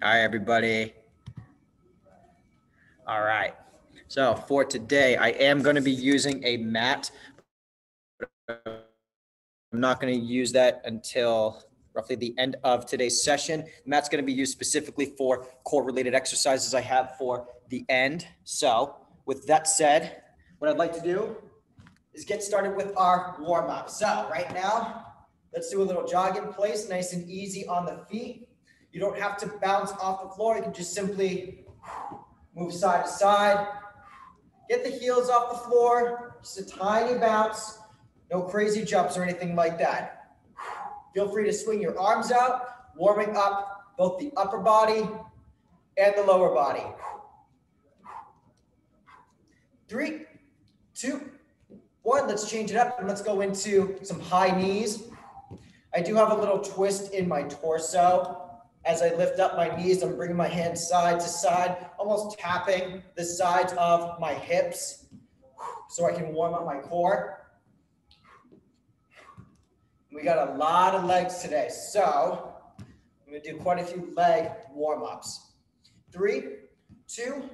Hi, everybody. All right. So for today, I am going to be using a mat. I'm not going to use that until roughly the end of today's session. The mat's going to be used specifically for core-related exercises I have for the end. So with that said, what I'd like to do is get started with our warm-up. So right now, let's do a little jog in place, nice and easy on the feet. You don't have to bounce off the floor. You can just simply move side to side. Get the heels off the floor, just a tiny bounce. No crazy jumps or anything like that. Feel free to swing your arms out, warming up both the upper body and the lower body. 3, 2, 1. Let's change it up and let's go into some high knees. I do have a little twist in my torso. As I lift up my knees, I'm bringing my hands side to side, almost tapping the sides of my hips so I can warm up my core. We got a lot of legs today, so I'm going to do quite a few leg warm-ups. 3, 2,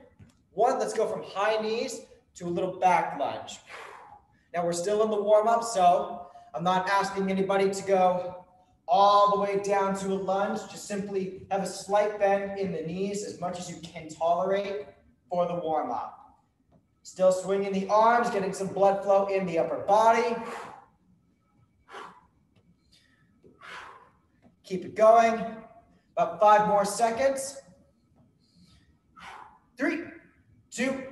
1. Let's go from high knees to a little back lunge. Now we're still in the warm-up, so I'm not asking anybody to go all the way down to a lunge. Just simply have a slight bend in the knees as much as you can tolerate for the warm-up. Still swinging the arms, getting some blood flow in the upper body. Keep it going. About 5 more seconds. 3, 2,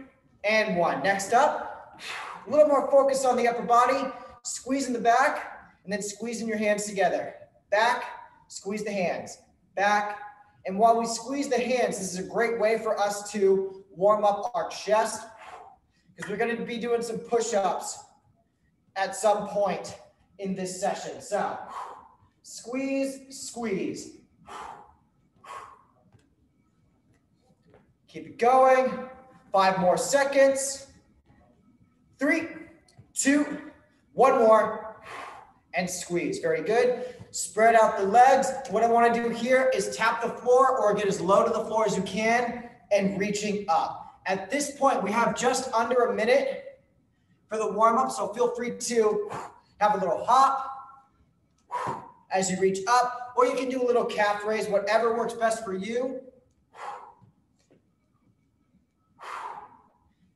and 1. Next up, a little more focus on the upper body. Squeeze in the back, and then squeezing your hands together. Back, squeeze the hands. Back, and while we squeeze the hands, this is a great way for us to warm up our chest, because we're going to be doing some push-ups at some point in this session. So, squeeze, squeeze. Keep it going. 5 more seconds. 3, 2, 1 more, and squeeze. Very good. Spread out the legs. What I want to do here is tap the floor or get as low to the floor as you can and reaching up. At this point, we have just under a minute for the warm-up, so feel free to have a little hop as you reach up, or you can do a little calf raise, whatever works best for you.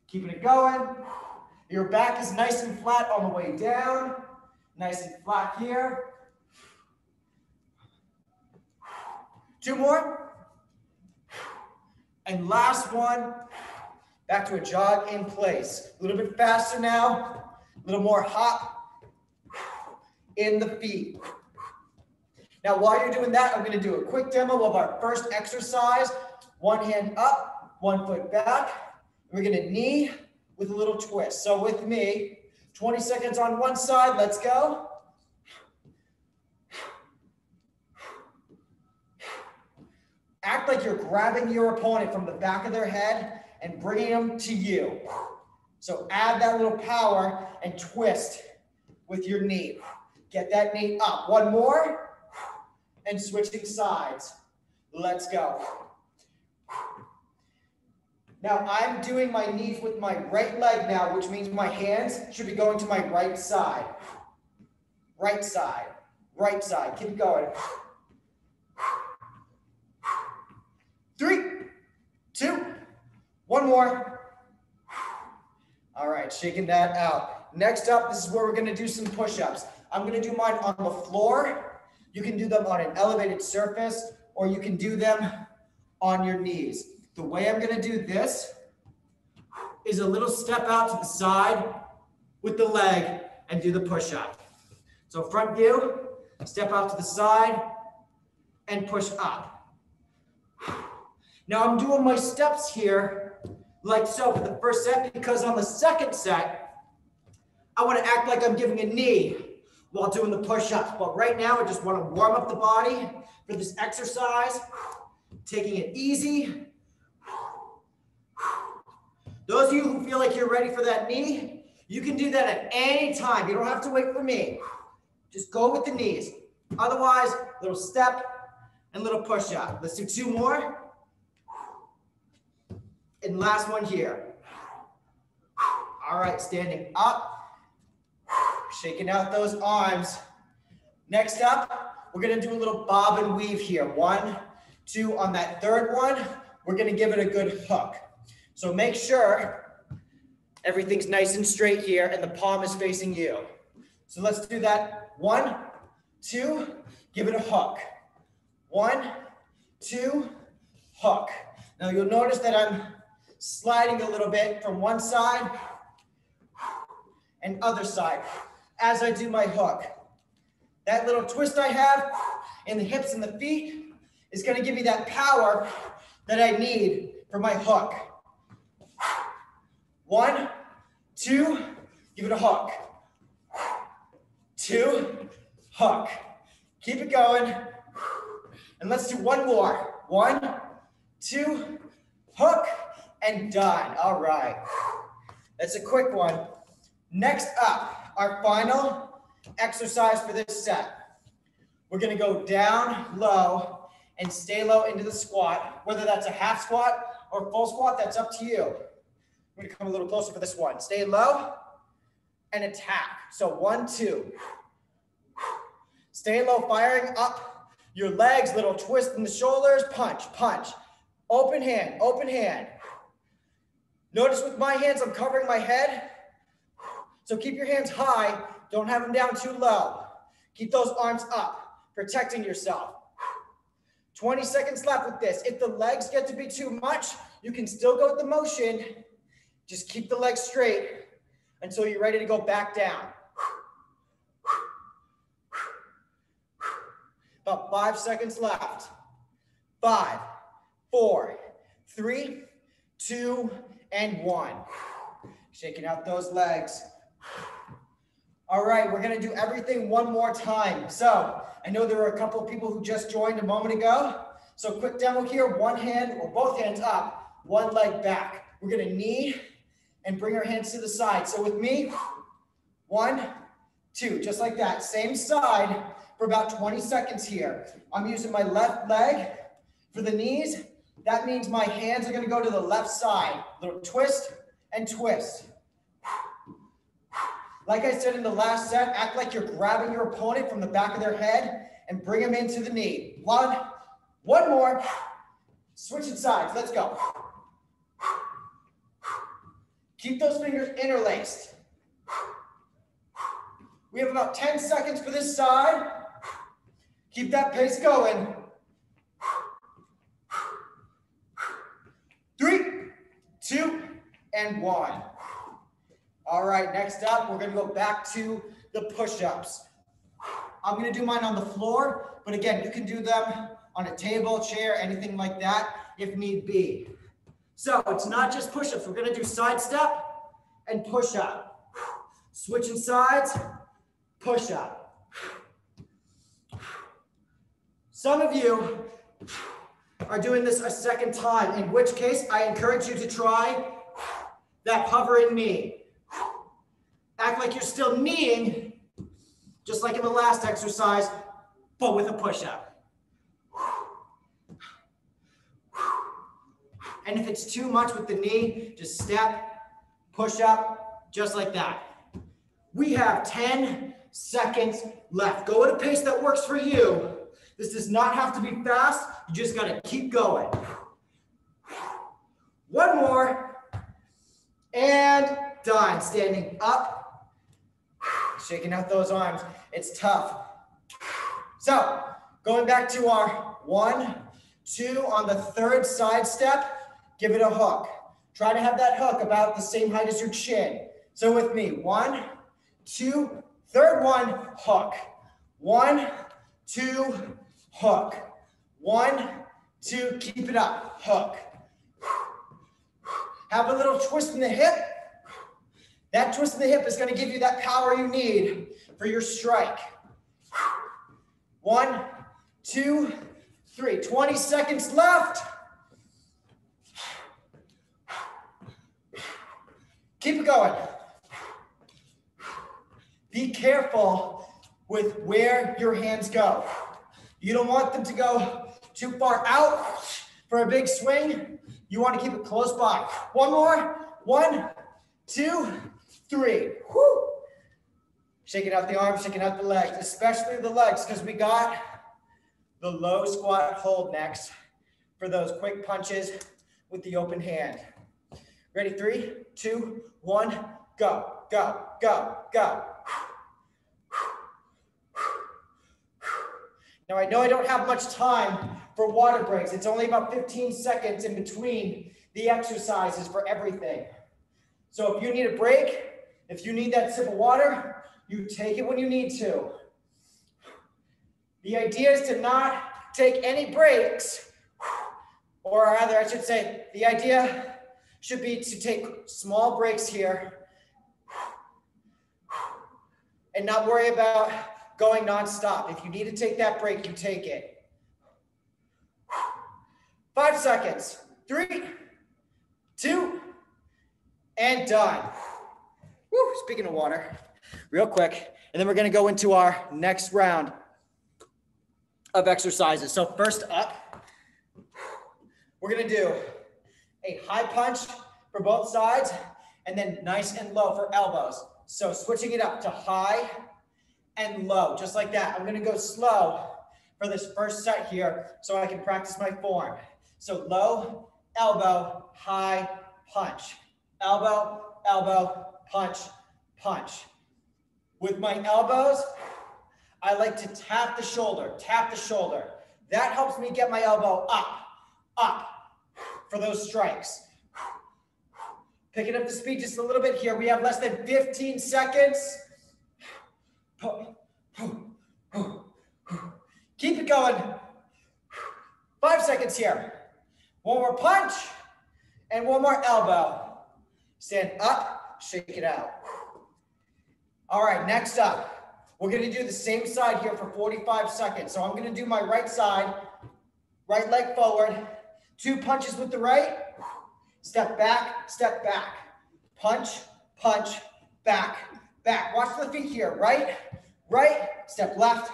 Keeping it going. Your back is nice and flat on the way down. Nice and flat here. 2 more. And last one. Back to a jog in place. A little bit faster now. A little more hop in the feet. Now, while you're doing that, I'm going to do a quick demo of our first exercise. 1 hand up, 1 foot back. We're going to knee with a little twist. So with me, 20 seconds on one side. Let's go. Act like you're grabbing your opponent from the back of their head and bringing them to you. So add that little power and twist with your knee. Get that knee up. 1 more. And switching sides. Let's go. Now I'm doing my knees with my right leg now, which means my hands should be going to my right side. Right side. Right side. Keep going. 3, 2, 1 more. All right, shaking that out. Next up, this is where we're going to do some push-ups. I'm going to do mine on the floor. You can do them on an elevated surface, or you can do them on your knees. The way I'm going to do this is a little step out to the side with the leg and do the push-up. So front view, step out to the side and push up. Now I'm doing my steps here like so for the first set, because on the second set, I want to act like I'm giving a knee while doing the push-ups. But right now, I just want to warm up the body for this exercise, taking it easy. Those of you who feel like you're ready for that knee, you can do that at any time. You don't have to wait for me. Just go with the knees. Otherwise, little step and little push up. Let's do 2 more. And last one here. All right, standing up, shaking out those arms. Next up, we're gonna do a little bob and weave here. 1, 2, on that third one, we're gonna give it a good hook. So make sure everything's nice and straight here and the palm is facing you. So let's do that. 1, 2, give it a hook. 1, 2, hook. Now you'll notice that I'm sliding a little bit from one side and other side as I do my hook. That little twist I have in the hips and the feet is going to give me that power that I need for my hook. 1, 2, give it a hook. 2, hook. Keep it going. And let's do one more. 1, 2, hook, and done. All right. That's a quick one. Next up, our final exercise for this set. We're going to go down low and stay low into the squat, whether that's a half squat or full squat, that's up to you. I'm going to come a little closer for this one. Stay low and attack. So 1, 2. Stay low, firing up your legs, little twist in the shoulders, punch, punch. Open hand, open hand. Notice with my hands, I'm covering my head. So keep your hands high. Don't have them down too low. Keep those arms up, protecting yourself. 20 seconds left with this. If the legs get to be too much, you can still go with the motion. Just keep the legs straight until you're ready to go back down. About 5 seconds left. 5, 4, 3, 2, and 1. Shaking out those legs. All right, we're gonna do everything one more time. So I know there were a couple of people who just joined a moment ago. So quick demo here, one hand or both hands up, one leg back. We're gonna knee and bring our hands to the side. So with me, 1, 2, just like that. Same side for about 20 seconds here. I'm using my left leg for the knees. That means my hands are gonna go to the left side. Little twist and twist. Like I said in the last set, act like you're grabbing your opponent from the back of their head and bring them into the knee. One more. Switching sides, let's go. Keep those fingers interlaced. We have about 10 seconds for this side. Keep that pace going. 3, 2, and 1. All right, next up, we're gonna go back to the push-ups. I'm gonna do mine on the floor, but again, you can do them on a table, chair, anything like that, if need be. So it's not just push-ups. We're gonna do side step and push-up. Switching sides, push-up. Some of you are doing this a second time, in which case I encourage you to try that hovering knee. Act like you're still kneeing, just like in the last exercise, but with a push-up. And if it's too much with the knee, just step, push up, just like that. We have 10 seconds left. Go at a pace that works for you. This does not have to be fast. You just gotta keep going. One more, and done. Standing up. Shaking out those arms. It's tough. So going back to our 1, 2 on the third side step, give it a hook. Try to have that hook about the same height as your chin. So with me, 1, 2, third one, hook. 1, 2, hook. 1, 2, keep it up, hook. Have a little twist in the hip. That twist in the hip is going to give you that power you need for your strike. 1, 2, 3. 20 seconds left. Keep it going. Be careful with where your hands go. You don't want them to go too far out for a big swing, You want to keep it close by. One more. 1, 2, 3. Woo. Shaking out the arms, shaking out the legs, especially the legs, because we got the low squat hold next for those quick punches with the open hand. Ready? 3, 2, 1, go, go, go, go. Now I know I don't have much time for water breaks. It's only about 15 seconds in between the exercises for everything. So if you need a break, if you need that sip of water, you take it when you need to. The idea is to not take any breaks, or rather I should say, the idea should be to take small breaks here and not worry about going nonstop. If you need to take that break, you take it. 5 seconds. 3, 2, and done. Woo, speaking of water, real quick. And then we're gonna go into our next round of exercises. So first up, we're gonna do a high punch for both sides and then nice and low for elbows. So switching it up to high and low, just like that. I'm gonna go slow for this first set here so I can practice my form. So low, elbow, high, punch. Elbow, elbow, punch, punch. With my elbows, I like to tap the shoulder, tap the shoulder. That helps me get my elbow up, up for those strikes. Picking up the speed just a little bit here. We have less than 15 seconds. Keep it going. 5 seconds here. One more punch and one more elbow. Stand up, shake it out. All right, next up, we're gonna do the same side here for 45 seconds. So I'm gonna do my right side, right leg forward, 2 punches with the right, step back, punch, punch, back, back. Watch the feet here, right, right, step left,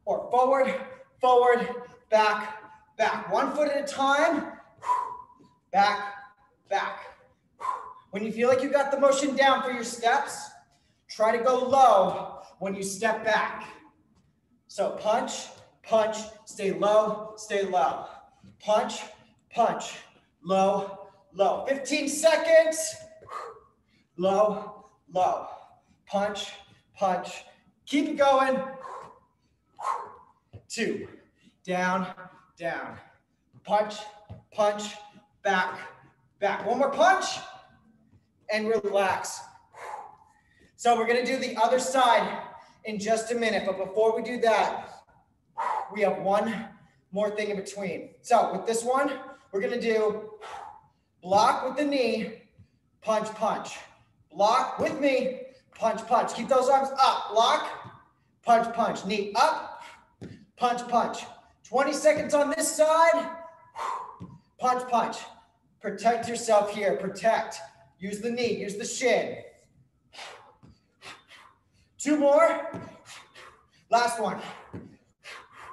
or forward, forward, back, back. 1 foot at a time, back, back. When you feel like you got the motion down for your steps, try to go low when you step back. So punch, punch, stay low, punch, punch, low, low. 15 seconds, low, low, punch, punch, keep it going. 2, down, down, punch, punch, back, back. 1 more punch and relax. So we're gonna do the other side in just a minute, but before we do that, we have one more thing in between. So with this one, we're gonna do block with the knee, punch, punch. Block with me, punch, punch. Keep those arms up, block, punch, punch. Knee up, punch, punch. 20 seconds on this side, punch, punch. Protect yourself here, protect. Use the knee, use the shin. 2 more. Last one.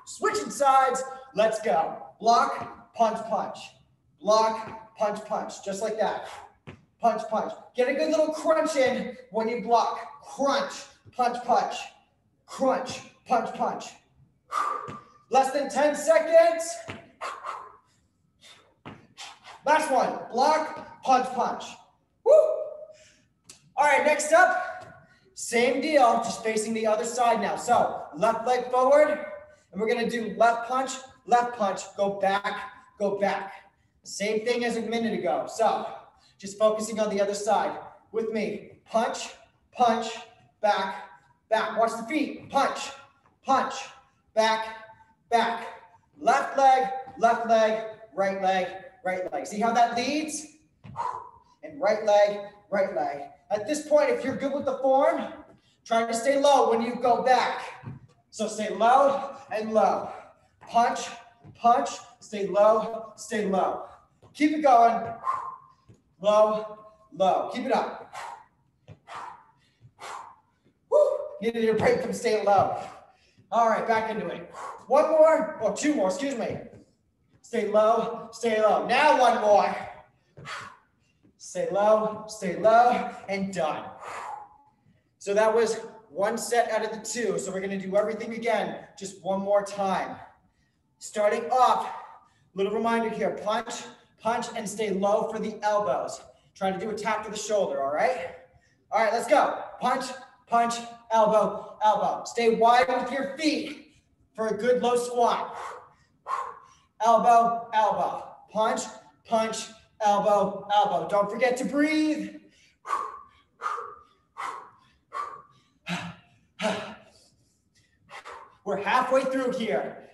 Switching sides. Let's go. Block, punch, punch. Block, punch, punch. Just like that. Punch, punch. Get a good little crunch in when you block. Crunch, punch, punch. Crunch, punch, punch. Less than 10 seconds. Last one. Block, punch, punch. Woo! All right, next up. Same deal, just facing the other side now. So left leg forward, and we're gonna do left punch, go back, go back. Same thing as a minute ago. So just focusing on the other side with me. Punch, punch, back, back. Watch the feet. Punch, punch, back, back. Left leg, right leg, right leg. See how that leads? And right leg, right leg. At this point, if you're good with the form, try to stay low when you go back. So stay low and low. Punch, punch, stay low, stay low. Keep it going. Low, low. Keep it up. Woo. Needed a break from staying low. All right, back into it. 1 more, or 2 more, excuse me. stay low, stay low. Now one more. Stay low, and done. So that was one set out of the two. So we're gonna do everything again, just one more time. Starting off, little reminder here, punch, punch, and stay low for the elbows. Try to do a tap to the shoulder, all right? All right, let's go. Punch, punch, elbow, elbow. Stay wide with your feet for a good low squat. Elbow, elbow. Punch, punch, elbow, elbow. Don't forget to breathe. We're halfway through here.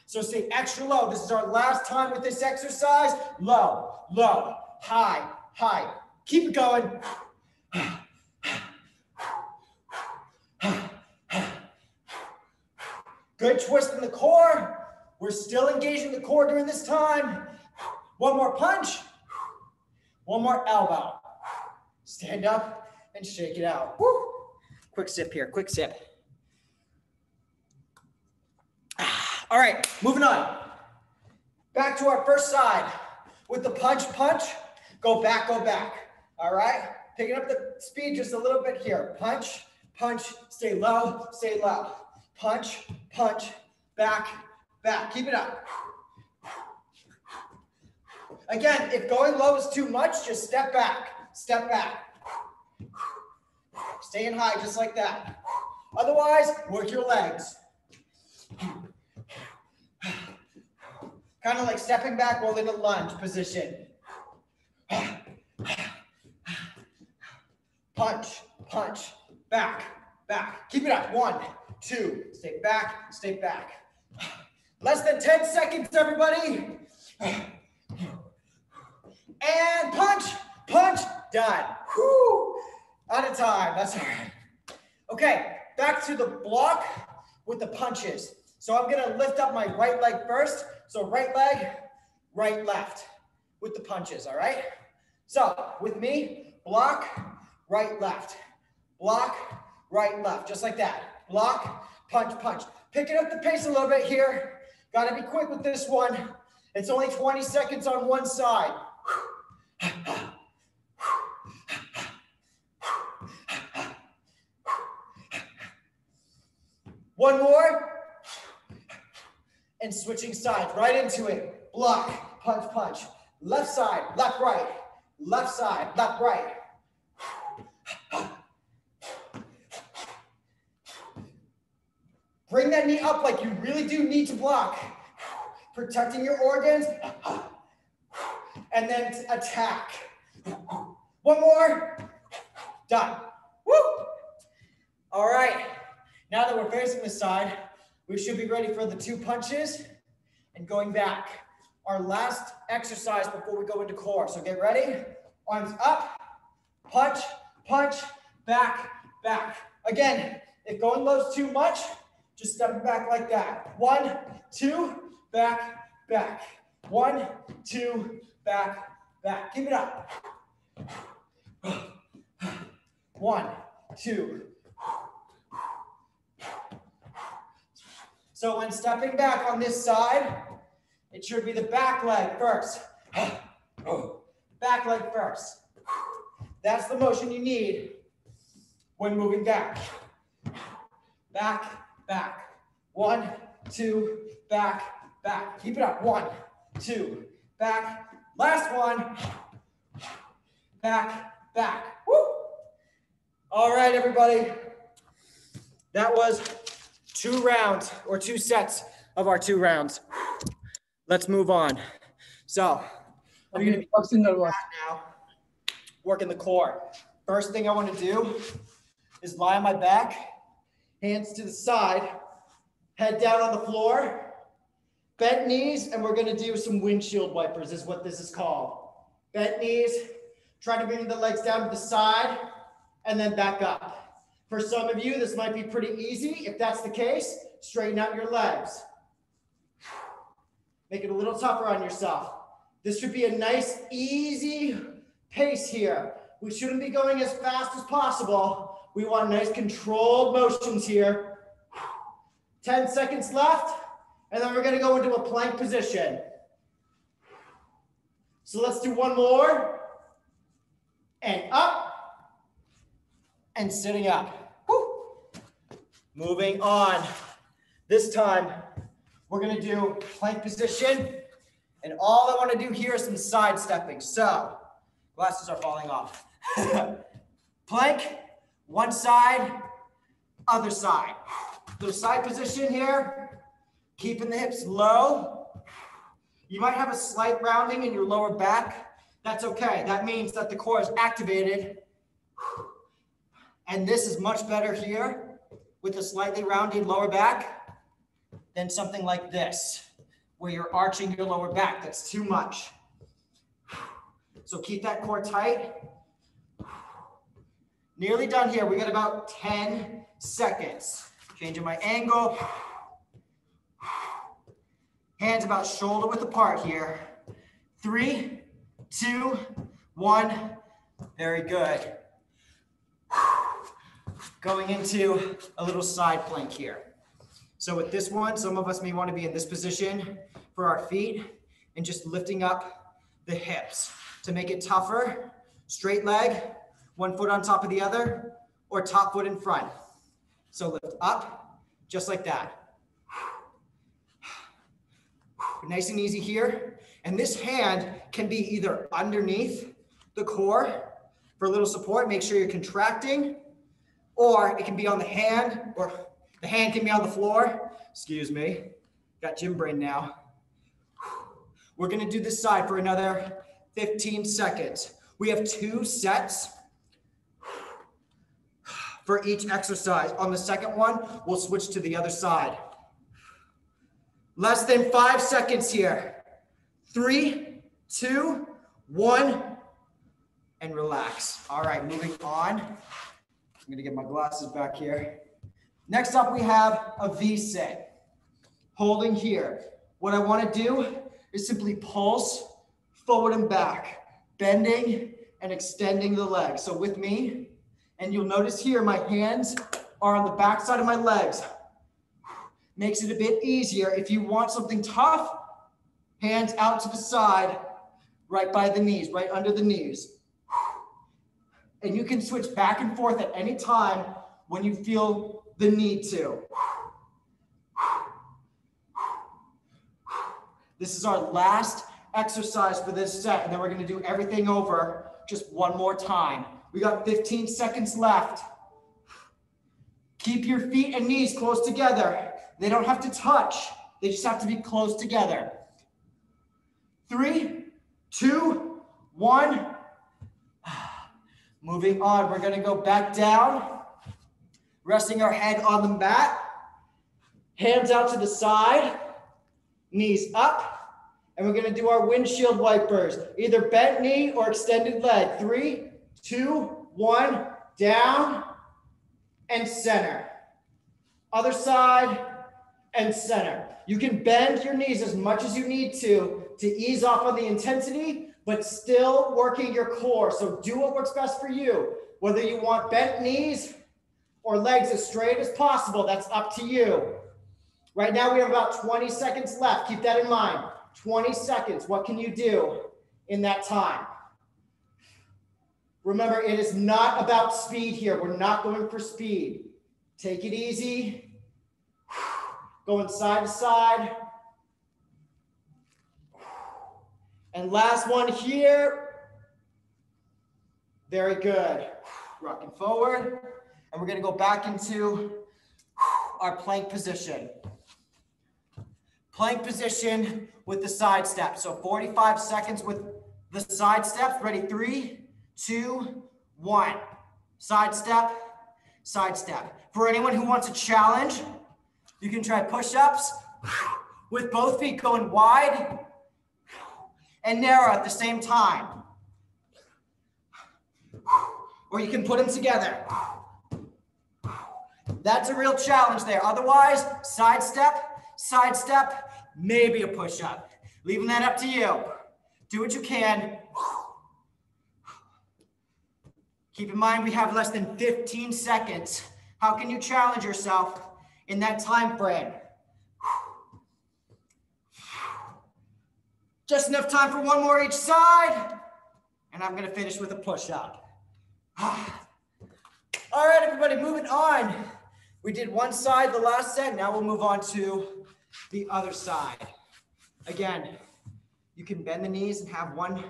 So stay extra low. This is our last time with this exercise. Low, low, high, high. Keep it going. Good twist in the core. We're still engaging the core during this time. One more punch. One more elbow. Stand up and shake it out. Woo. Quick sip here, quick sip. All right, moving on. Back to our first side. With the punch, punch, go back, go back. All right, picking up the speed just a little bit here. Punch, punch, stay low, stay low. Punch, punch, back, back. Keep it up. Again, if going low is too much, just step back, step back. Staying high just like that. Otherwise, work your legs. Kind of like stepping back while in a lunge position. Punch, punch, back, back. Keep it up. 1, 2, stay back, stay back. Less than 10 seconds, everybody. And punch, punch, done. Whew. Out of time, that's all right. Okay, back to the block with the punches. So I'm gonna lift up my right leg first. So right leg, right, left with the punches, all right? So with me, block, right, left. Block, right, left, just like that. Block, punch, punch. Picking up the pace a little bit here. Gotta be quick with this one. It's only 20 seconds on one side. One more. And switching sides, right into it. Block, punch, punch. Left side, left, right. Left side, left, right. Bring that knee up like you really do need to block. Protecting your organs. And then attack. One more. Done. Woo! All right. Now that we're facing the side, we should be ready for the 2 punches and going back. Our last exercise before we go into core. So get ready. Arms up, punch, punch, back, back. Again, if going low is too much, just step back like that. 1, 2, back, back. 1, 2, back, back. Keep it up. 1, 2. So when stepping back on this side, it should be the back leg first. Back leg first. That's the motion you need when moving back. Back, back. 1, 2, back, back. Keep it up. 1, 2, back. Last one. Back, back. Woo! All right, everybody. That was 2 rounds or 2 sets of our 2 rounds. Let's move on. So I'm going to be now working the core. First thing I want to do is lie on my back, hands to the side, head down on the floor, bent knees, and we're going to do some windshield wipers is what this is called. Bent knees, try to bring the legs down to the side, and then back up. For some of you, this might be pretty easy. If that's the case, straighten out your legs. Make it a little tougher on yourself. This should be a nice, easy pace here. We shouldn't be going as fast as possible. We want nice controlled motions here. 10 seconds left. And then we're going to go into a plank position. So let's do one more. And up. And sitting up. Woo. Moving on. This time, we're going to do plank position. And all I want to do here is some side stepping. So, glasses are falling off. Plank, one side, other side. Little side position here. Keeping the hips low. You might have a slight rounding in your lower back. That's okay. That means that the core is activated. And this is much better here with a slightly rounded lower back than something like this, where you're arching your lower back. That's too much. So keep that core tight. Nearly done here. We got about 10 seconds. Changing my angle. Hands about shoulder width apart here. 3, 2, 1. Very good. Going into a little side plank here. So with this one, some of us may want to be in this position for our feet and just lifting up the hips to make it tougher. Straight leg, one foot on top of the other, or top foot in front. So lift up, just like that. Nice and easy here. And this hand can be either underneath the core for a little support. Make sure you're contracting, or it can be on the hand, or the hand can be on the floor. Excuse me. Got gym brain now. We're going to do this side for another 15 seconds. We have 2 sets for each exercise. On the second one, we'll switch to the other side. Less than 5 seconds here. 3, 2, 1, and relax. All right, moving on. I'm gonna get my glasses back here. Next up, we have a V-sit. Holding here. What I wanna do is simply pulse forward and back, bending and extending the legs. So with me, and you'll notice here, my hands are on the back side of my legs. Makes it a bit easier. If you want something tough, hands out to the side, right by the knees, right under the knees. And you can switch back and forth at any time when you feel the need to. This is our last exercise for this set, and then we're going to do everything over just one more time. We got 15 seconds left. Keep your feet and knees close together. They don't have to touch. They just have to be close together. 3, 2, 1. Moving on, we're going to go back down, resting our head on the mat. Hands out to the side, knees up, and we're going to do our windshield wipers, either bent knee or extended leg. 3, 2, 1, down and center. Other side and center. You can bend your knees as much as you need to ease off on the intensity, but still working your core. So do what works best for you. Whether you want bent knees or legs as straight as possible, that's up to you. Right now we have about 20 seconds left. Keep that in mind. 20 seconds. What can you do in that time? Remember, it is not about speed here. We're not going for speed. Take it easy. Going side to side. And last one here. Very good. Rocking forward. And we're going to go back into our plank position. Plank position with the side step. So 45 seconds with the side steps. Ready? 3, 2, 1. Side step, side step. For anyone who wants a challenge, you can try push-ups with both feet going wide and narrow at the same time. Or you can put them together. That's a real challenge there. Otherwise, side step, maybe a push-up. Leaving that up to you. Do what you can. Keep in mind, we have less than 15 seconds. How can you challenge yourself in that time frame? Just enough time for one more each side. And I'm gonna finish with a push-up. All right, everybody, moving on. We did one side the last set. Now we'll move on to the other side. Again, you can bend the knees and have one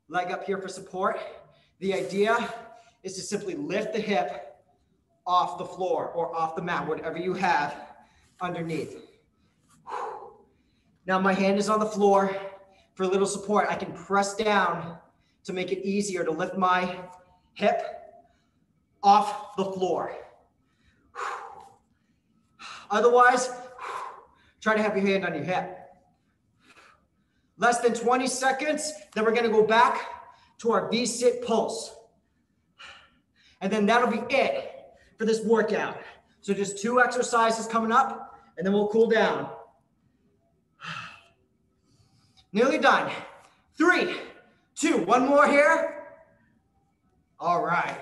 leg up here for support. The idea is to simply lift the hip off the floor or off the mat, whatever you have underneath. Now my hand is on the floor for a little support. I can press down to make it easier to lift my hip off the floor. Otherwise, try to have your hand on your hip. Less than 20 seconds, then we're gonna go back to our V-sit pulse. And then that'll be it for this workout. So just 2 exercises coming up, and then we'll cool down. Nearly done. 3, 2, one more here. All right.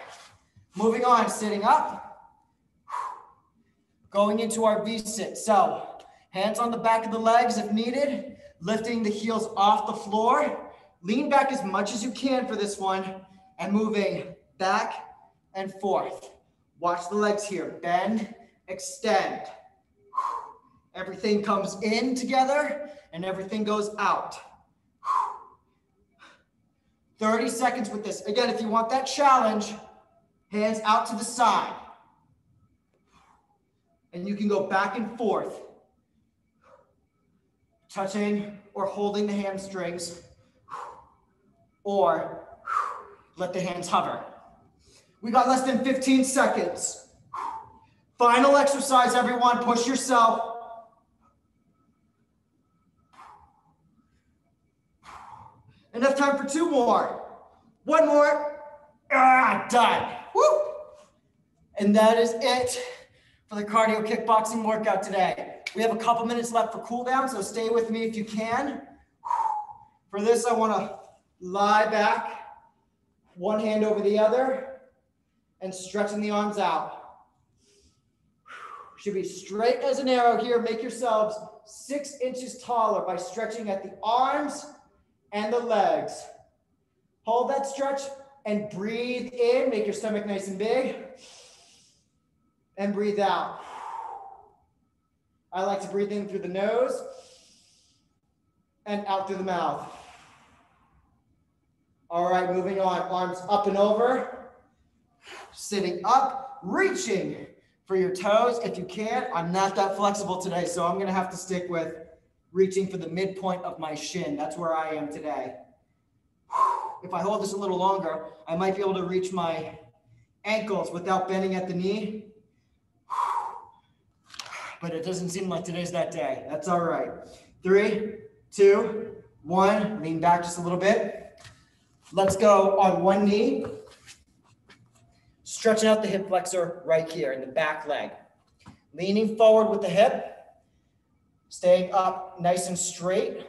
Moving on, sitting up. Going into our V-sit. So hands on the back of the legs if needed, lifting the heels off the floor. Lean back as much as you can for this one and moving back and forth. Watch the legs here. Bend, extend. Everything comes in together and everything goes out. 30 seconds with this. Again, if you want that challenge, hands out to the side. And you can go back and forth, touching or holding the hamstrings, or let the hands hover. We got less than 15 seconds. Final exercise, everyone. Push yourself. Enough time for 2 more. 1 more. Done. Woo! And that is it for the cardio kickboxing workout today. We have a couple minutes left for cool down, so stay with me if you can. For this, I want to lie back, one hand over the other, and stretching the arms out. Should be straight as an arrow here. Make yourselves 6 inches taller by stretching at the arms and the legs. Hold that stretch and breathe in. Make your stomach nice and big. And breathe out. I like to breathe in through the nose and out through the mouth. All right, moving on. Arms up and over. Sitting up, reaching for your toes if you can. I'm not that flexible today, so I'm gonna have to stick with reaching for the midpoint of my shin. That's where I am today. If I hold this a little longer, I might be able to reach my ankles without bending at the knee. But it doesn't seem like today's that day. That's all right. 3, 2, 1. Lean back just a little bit. Let's go on one knee. Stretching out the hip flexor right here in the back leg. Leaning forward with the hip. Staying up nice and straight.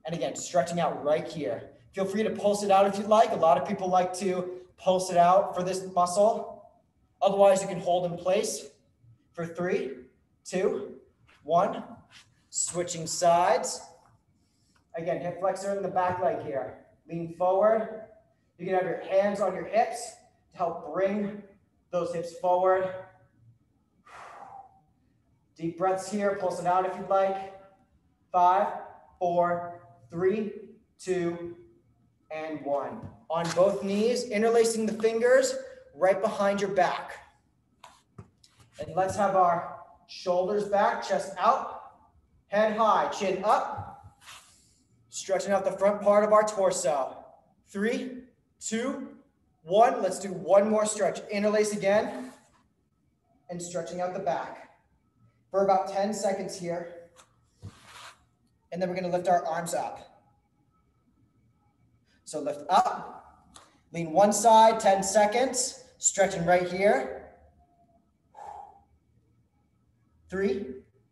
And again, stretching out right here. Feel free to pulse it out if you'd like. A lot of people like to pulse it out for this muscle. Otherwise, you can hold in place for 3, 2, 1. Switching sides. Again, hip flexor in the back leg here. Lean forward. You can have your hands on your hips to help bring those hips forward. Deep breaths here. Pulse it out if you'd like. 5, 4, 3, 2, and 1. On both knees, interlacing the fingers right behind your back. And let's have our shoulders back, chest out, head high, chin up. Stretching out the front part of our torso. 3, 2, 1. Let's do one more stretch. Interlace again. And stretching out the back for about 10 seconds here. And then we're going to lift our arms up. So lift up, lean one side, 10 seconds, stretching right here. 3,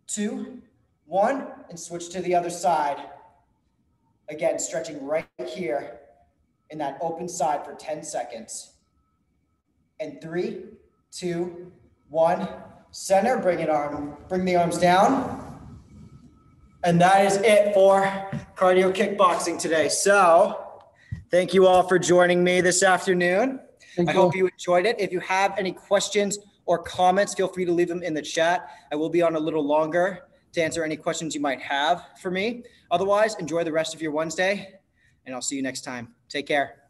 2, 1, and switch to the other side. Again, stretching right here in that open side for 10 seconds. And 3, 2, 1, center, bring the arms down. And that is it for cardio kickboxing today. So thank you all for joining me this afternoon. I hope you enjoyed it. If you have any questions or comments, feel free to leave them in the chat. I will be on a little longer to answer any questions you might have for me. Otherwise, enjoy the rest of your Wednesday, and I'll see you next time. Take care.